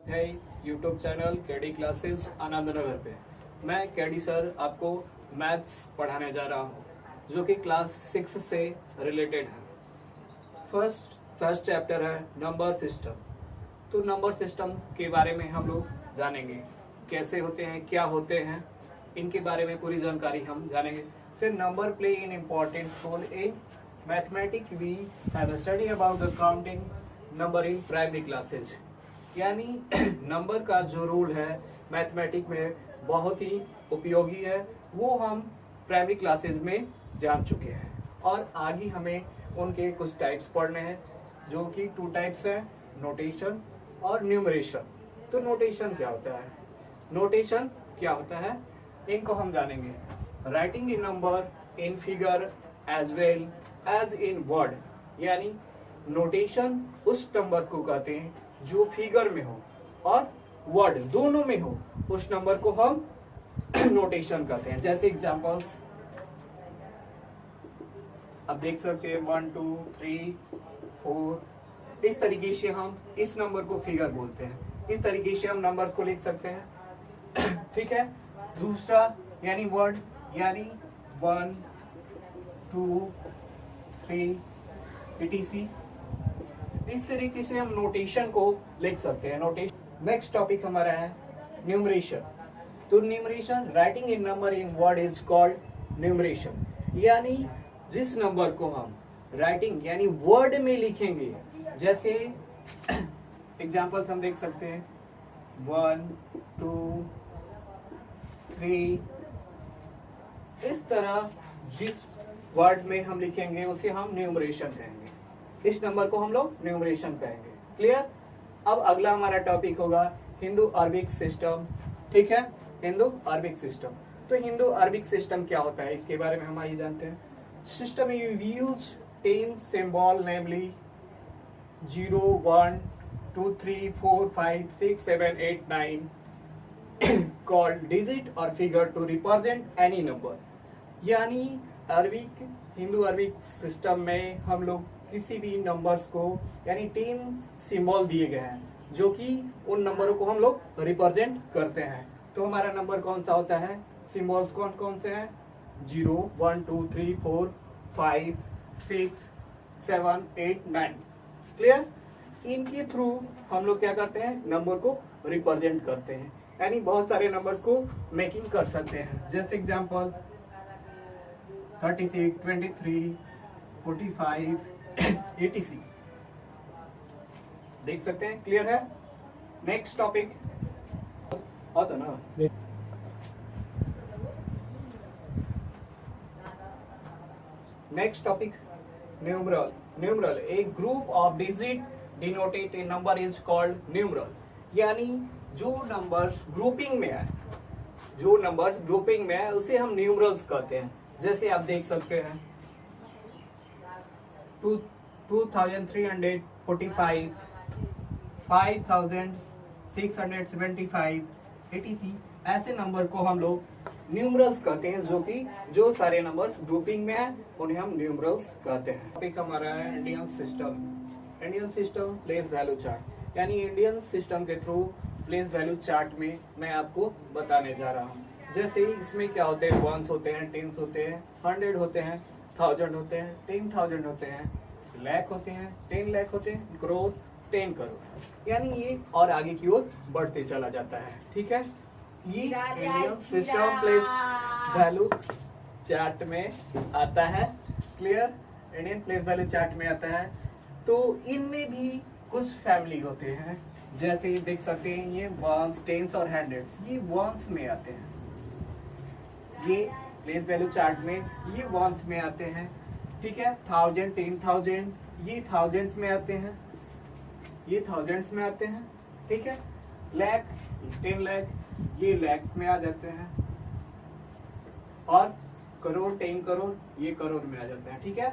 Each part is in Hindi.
है YouTube channel KD classes Anand Nagar पे। मैं केडी सर आपको मैथ्स पढ़ाने जा रहा हूँ जो कि क्लास 6 से रिलेटेड है। फर्स्ट चैप्टर है नंबर सिस्टम। तो नंबर सिस्टम के बारे में हम लोग जानेंगे, कैसे होते हैं, क्या होते हैं, इनके बारे में पूरी जानकारी हम जानेंगे। से number play in important role in mathematics. We have study about the counting number in primary classes. यानी नंबर का जो रूल है मैथमेटिक्स में बहुत ही उपयोगी है, वो हम प्राइमरी क्लासेज में जान चुके हैं। और आगे हमें उनके कुछ टाइप्स पढ़ने हैं जो कि 2 टाइप्स हैं, नोटेशन और न्यूमरेशन। तो नोटेशन क्या होता है, नोटेशन क्या होता है, इनको हम जानेंगे। Writing in number in figure as well as in word. यानी नोटेशन उस नंबर को कहते हैं जो फिगर में हो और वर्ड दोनों में हो, उस नंबर को हम नोटेशन कहते हैं। जैसे एग्जांपल्स आप देख सकते हैं 1 2 3 4। इस तरीके से हम इस नंबर को फिगर बोलते हैं, इस तरीके से हम नंबर्स को लिख सकते हैं। ठीक है। दूसरा यानी वर्ड, यानी 1 2 3 etc। इस तरीके से हम नोटेशन को लिख सकते हैं। नोटेशन। नेक्स्ट टॉपिक हमारा है न्यूमरेशन। तो numeration, writing in number in word is called numeration. यानी जिस नंबर को हम राइटिंग यानी वर्ड में लिखेंगे, जैसे एग्जांपल्स हम देख सकते हैं 1 2 3। इस तरह जिस वर्ड में हम लिखेंगे उसे हम न्यूमरेशन कहेंगे, इस नंबर को हम लोग न्यूमरेशन कहेंगे। क्लियर। अब अगला हमारा टॉपिक होगा हिंदू अरबिक सिस्टम। ठीक है, हिंदू अरबिक सिस्टम। तो हिंदू अरबिक सिस्टम क्या होता है, इसके बारे में हम आइए जानते हैं। सिस्टम यूज 10 सिंबल नेमली 0 1 2 3 4 5 6 7 8 9 कॉल्ड डिजिट और figure to represent any number. यानी अरबिक हिंदू अरबिक सिस्टम में हम लोग किसी भी नंबर्स को यानी 3 सिंबल दिए गए हैं जो कि उन नंबरों को हम लोग रिप्रेजेंट करते हैं। तो हमारा नंबर कौन सा होता है, सिंबल्स कौन कौन से हैं, 0 1 2 3 4 5 6 7 8 9। क्लियर। इनके थ्रू हम लोग क्या करते हैं, नंबर को रिप्रेजेंट करते हैं, यानी बहुत सारे नंबर्स को मेकिंग कर सकते हैं। जैसे एग्जांपल 36 23 45 etc। देख सकते हैं। क्लियर है। नेक्स्ट टॉपिक होता ना, next topic numeral. Numeral A group of digit denoted A number is called numeral. यानी जो नंबर्स ग्रुपिंग में है, जो नंबर्स ग्रुपिंग में है उसे हम न्यूमरल्स कहते हैं। जैसे आप देख सकते हैं 2345 5675 etc। ऐसे नंबर को हम लोग न्यूमरल्स कहते हैं, जो कि जो सारे नंबर्स ग्रुपिंग में है उन्हें हम न्यूमरल्स कहते हैं। टॉपिक हमारा है Indian system. Indian system place value chart. यानी इंडियन सिस्टम के थ्रू प्लेस वैल्यू चार्ट में मैं आपको बताने जा रहा हूँ। जैसे इसमें क्या होते हैं, 1s होते हैं, 10s होते हैं, 100 होते हैं, 1000 होते हैं, 10,000 होते हैं, लाख होते हैं, 10 लाख होते हैं, करोड़, 10 करोड़। यानी ये और आगे की ओर बढ़ते चला जाता है। ठीक है। ये Indian system place value chart में आता है। Clear. Indian place value chart में आता है। तो इनमें भी कुछ फैमिली होते हैं, जैसे देख सकते हैं ये 1s 10s और 100s, ये 1s में आते हैं। ये प्लेस वैल्यू चार्ट में ये 1s में आते हैं। ठीक है। 1000 10,000 ये thousands में आते हैं, ये thousands में आते हैं। ठीक है। लाख 10 लाख ये लाख में आ जाते हैं, और करोड़ 10 करोड़ ये करोड़ में आ जाते हैं। ठीक है।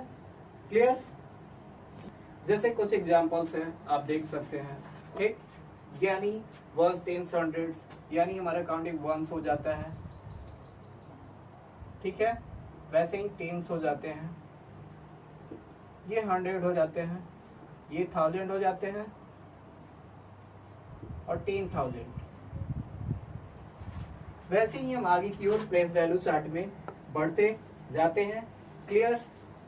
क्लियर। जैसे कुछ एग्जांपल्स हैं आप देख सकते हैं। ठीक। यानी 1s 10s 100s, यानी हमारा काउंटिंग 1s हो जाता है। ठीक है। वैसे ही 10s हो जाते हैं, ये 100 हो जाते हैं, ये 1000 हो जाते हैं, और 10,000। वैसे ही हम आगे की ओर प्लेस वैल्यू चार्ट में बढ़ते जाते हैं। क्लियर?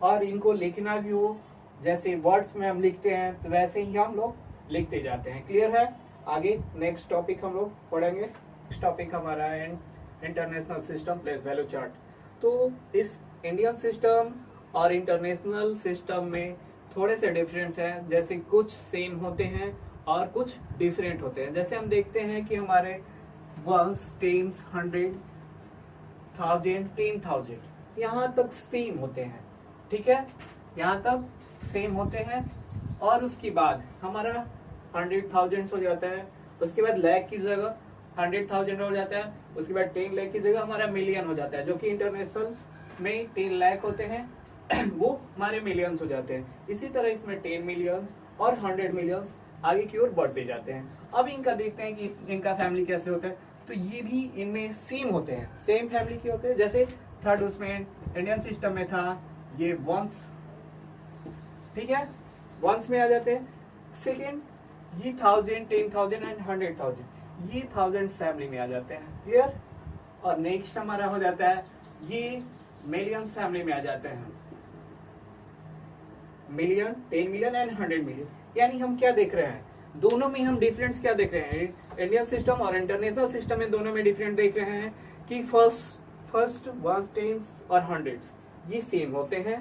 और इनको लिखना भी हो, जैसे वर्ड्स में हम लिखते हैं तो वैसे ही हम लोग लिखते जाते हैं। क्लियर है? आगे नेक्स्ट टॉपिक हम लोग पढ़ेंगे। नेक्स्ट टॉपिक हमारा है international system place value chart. तो इस इंडियन सिस्टम और इंटरनेशनल सिस्टम में थोड़े से डिफरेंस हैं, जैसे कुछ सेम होते हैं और कुछ डिफरेंट होते हैं। जैसे हम देखते हैं कि हमारे वंस, टेंस, 100, 1000, 10,000 यहाँ तक सेम होते हैं। ठीक है, यहाँ तक सेम होते हैं। और उसके बाद हमारा 100,000 हो जाता है, उसके बाद लाख की जगह 100,000 हो जाता है, उसके बाद 10 लाख की जगह हमारा मिलियन हो जाता है, जो कि इंटरनेशनल में 10 लाख होते हैं वो हमारे मिलियंस हो जाते हैं। इसी तरह इसमें 10 मिलियंस और 100 मिलियंस आगे की ओर बढ़ते जाते हैं। अब इनका देखते हैं कि इनका फैमिली कैसे होता है। तो ये भी इनमें सेम होते हैं, सेम फैमिली के होते हैं। जैसे थर्ड उसमें इंडियन सिस्टम में था ये वंस, ठीक है, वंस में आ जाते हैं। सेकेंड ये 1000, 10,000 एंड 100,000 ये थाउजेंड्स फैमिली में आ जाते हैं। क्लियर? और नेक्स्ट हमारा हो जाता है ये मिलियंस फैमिली में आ जाते हैं। Million, 10 million and 100 million. यानी हम क्या देख रहे हैं, दोनों में हम डिफरेंस क्या देख रहे हैं, इंडियन सिस्टम और इंटरनेशनल सिस्टम में दोनों में डिफरेंट देख रहे हैं कि फर्स्ट वंस, टेंस और हंड्रेड्स ये सेम होते हैं।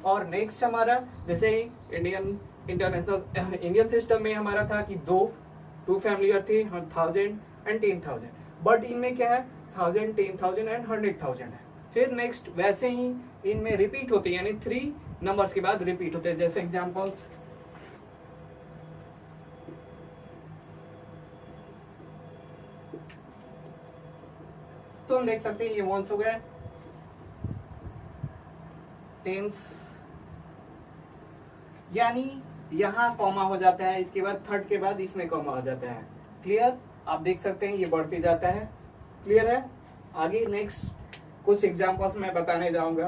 और नेक्स्ट हमारा जैसे इंडियन सिस्टम में हमारा था कि टू फैमिली थी, 1000 एंड 10,000, बट इनमें क्या है 1000, 10,000 एंड 100,000 है। फिर नेक्स्ट वैसे ही इनमें रिपीट होते हैं, यानी 3 नंबर्स के बाद रिपीट होते हैं। जैसे एग्जांपल्स, तो हम देख सकते हैं ये वंस हो गए, टेंस, यानी यहाँ कॉमा हो जाता है, इसके बाद थर्ड के बाद इसमें कॉमा हो जाता है। क्लियर? आप देख सकते हैं ये बढ़ते जाता है। क्लियर है? आगे नेक्स्ट कुछ एग्जांपल्स मैं बताने जाऊंगा।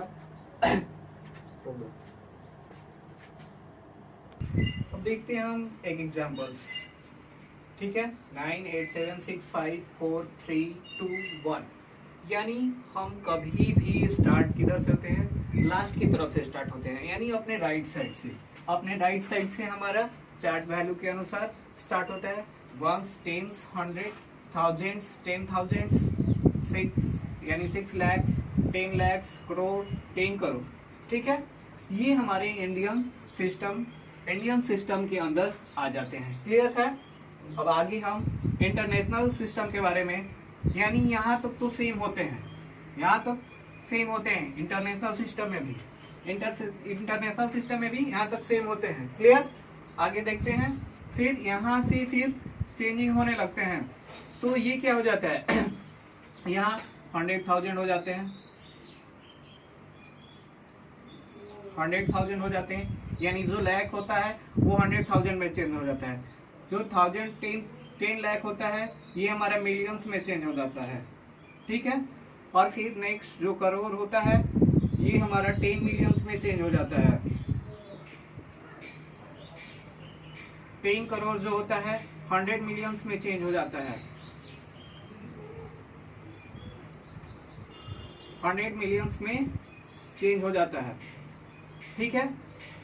अब देखते हैं हम एक एग्जांपल्स। ठीक है, 9, 8, 7, 6, 5, 4, 3, 2, 1। यानी हम कभी भी स्टार्ट किधर से होते हैं, लास्ट की तरफ से स्टार्ट होते हैं, यानी अपने राइट साइड से। अपने राइट साइड से हमारा चार्ट वैल्यू के अनुसार स्टार्ट होता है। वंस, टेंस, 100, थाउजेंड्स, 10,000, 6 यानी 6 lakhs, 10 lakhs, करोड़, 10 करोड़। ठीक है, ये हमारे इंडियन सिस्टम के अंदर आ जाते हैं। क्लियर है? अब आगे हम इंटरनेशनल सिस्टम के बारे में, यानी यहाँ तक तो सेम होते हैं, यहाँ तक सेम होते हैं इंटरनेशनल सिस्टम में भी, इंटरनेशनल सिस्टम में भी यहाँ तक सेम होते हैं। क्लियर? आगे देखते हैं। फिर यहाँ से फिर चेंजिंग होने लगते हैं। तो ये क्या हो जाता है यहाँ 100,000 हो जाते हैं, 100,000 हो जाते हैं, यानी जो लाख होता है वो 100,000 में चेंज हो जाता है। जो 10 लाख होता है ये हमारा मिलियंस में चेंज हो जाता है। ठीक है, और फिर नेक्स्ट जो करोड़ होता है ये हमारा 10 मिलियंस में चेंज हो जाता है। 10 करोड़ जो होता है 100 मिलियंस में चेंज हो जाता है। 100 मिलियंस में चेंज हो जाता है। ठीक है,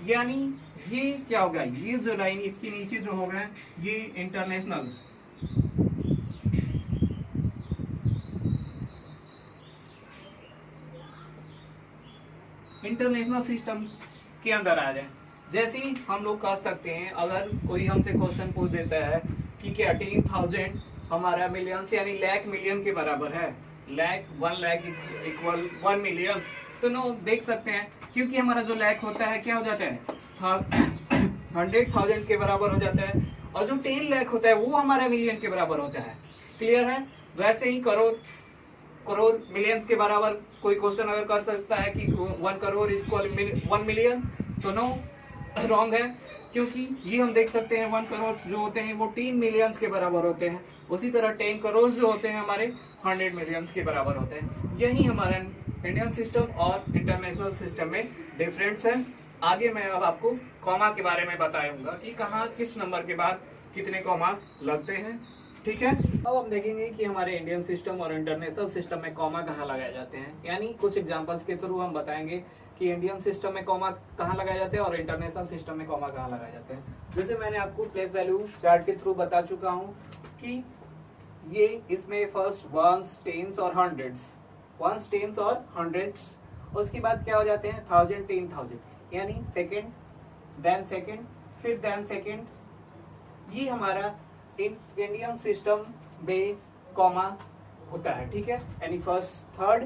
यानी ये क्या होगा, ये जो लाइन इसके नीचे जो होगा ये इंटरनेशनल सिस्टम के अंदर आ जाए। जैसे ही हम लोग कह सकते हैं, अगर कोई हमसे क्वेश्चन पूछ देता है कि क्या 10,000 हमारा मिलियंस यानी लाख मिलियन के बराबर है, 1 लाख इक्वल 1 मिलियन, तो नो देख सकते हैं, क्योंकि हमारा जो लाख होता है क्या हो जाता है 100,000 के बराबर हो जाता है, और जो 10 लाख होता है वो हमारा मिलियन के बराबर होता है। क्लियर है? वैसे ही करोड़ मिलियंस के बराबर कोई क्वेश्चन अगर कर सकता है कि 1 करोड़ इक्वल 1 मिलियन, तो नो, रॉन्ग है, क्योंकि ये हम देख सकते हैं 1 करोड़ जो होते हैं वो 10 मिलियंस के बराबर होते हैं। उसी तरह 10 करोड़ जो होते हैं हमारे 100 मिलियंस के बराबर होते हैं। यही हमारा इंडियन सिस्टम और इंटरनेशनल सिस्टम में डिफरेंस है। आगे मैं अब आपको कॉमा के बारे में बताऊंगा कि कहाँ किस नंबर के बाद कितने कॉमा लगते हैं, ठीक है। अब हम देखेंगे कि हमारे इंडियन सिस्टम और इंटरनेशनल सिस्टम में कॉमा कहाँ लगाए जाते हैं, यानी कुछ एग्जांपल्स के थ्रू हम बताएंगे कि इंडियन सिस्टम में कॉमा कहाँ लगाए जाते हैं और इंटरनेशनल सिस्टम में कॉमा कहाँ लगाए जाते हैं। जैसे मैंने आपको प्लेस वैल्यू चार्ट के थ्रू बता चुका हूँ कि ये इसमें फर्स्ट वंस, टेंस और हंड्रेड्स, वंस, टेंस और हंड्रेड्स, उसके बाद क्या हो जाते हैं 1000, 10,000, यानी सेकंड, फिर देन सेकंड। ये हमारा इंडियन सिस्टम में कॉमा होता है, ठीक है, यानी फर्स्ट, थर्ड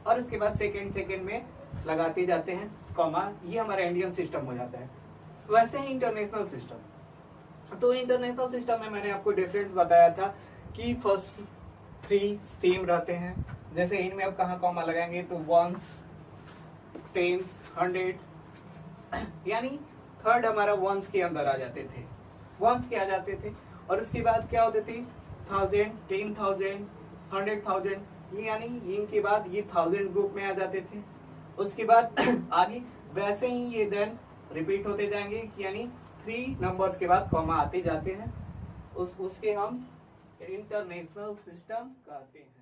और उसके बाद सेकंड में लगाते जाते हैं कॉमा, ये हमारा इंडियन सिस्टम हो जाता है। वैसे ही इंटरनेशनल सिस्टम, तो इंटरनेशनल सिस्टम में मैंने आपको डिफरेंस बताया था कि फर्स्ट 3 सेम रहते हैं, जैसे इनमें अब कहाँ कॉमा लगाएंगे तो वंस, टेंस, 100, यानी थर्ड हमारा वंस के अंदर आ जाते थे, वंस के आ जाते थे, और उसके बाद क्या होते थे 1000, 10,000, 100,000, ये यानी इनके बाद ये 1000 ग्रुप में आ जाते थे। उसके बाद आगे वैसे ही ये देन रिपीट होते जाएंगे, यानी 3 नंबर्स के बाद कॉमा आते जाते हैं, उसके हम इंटरनेशनल सिस्टम कहते हैं।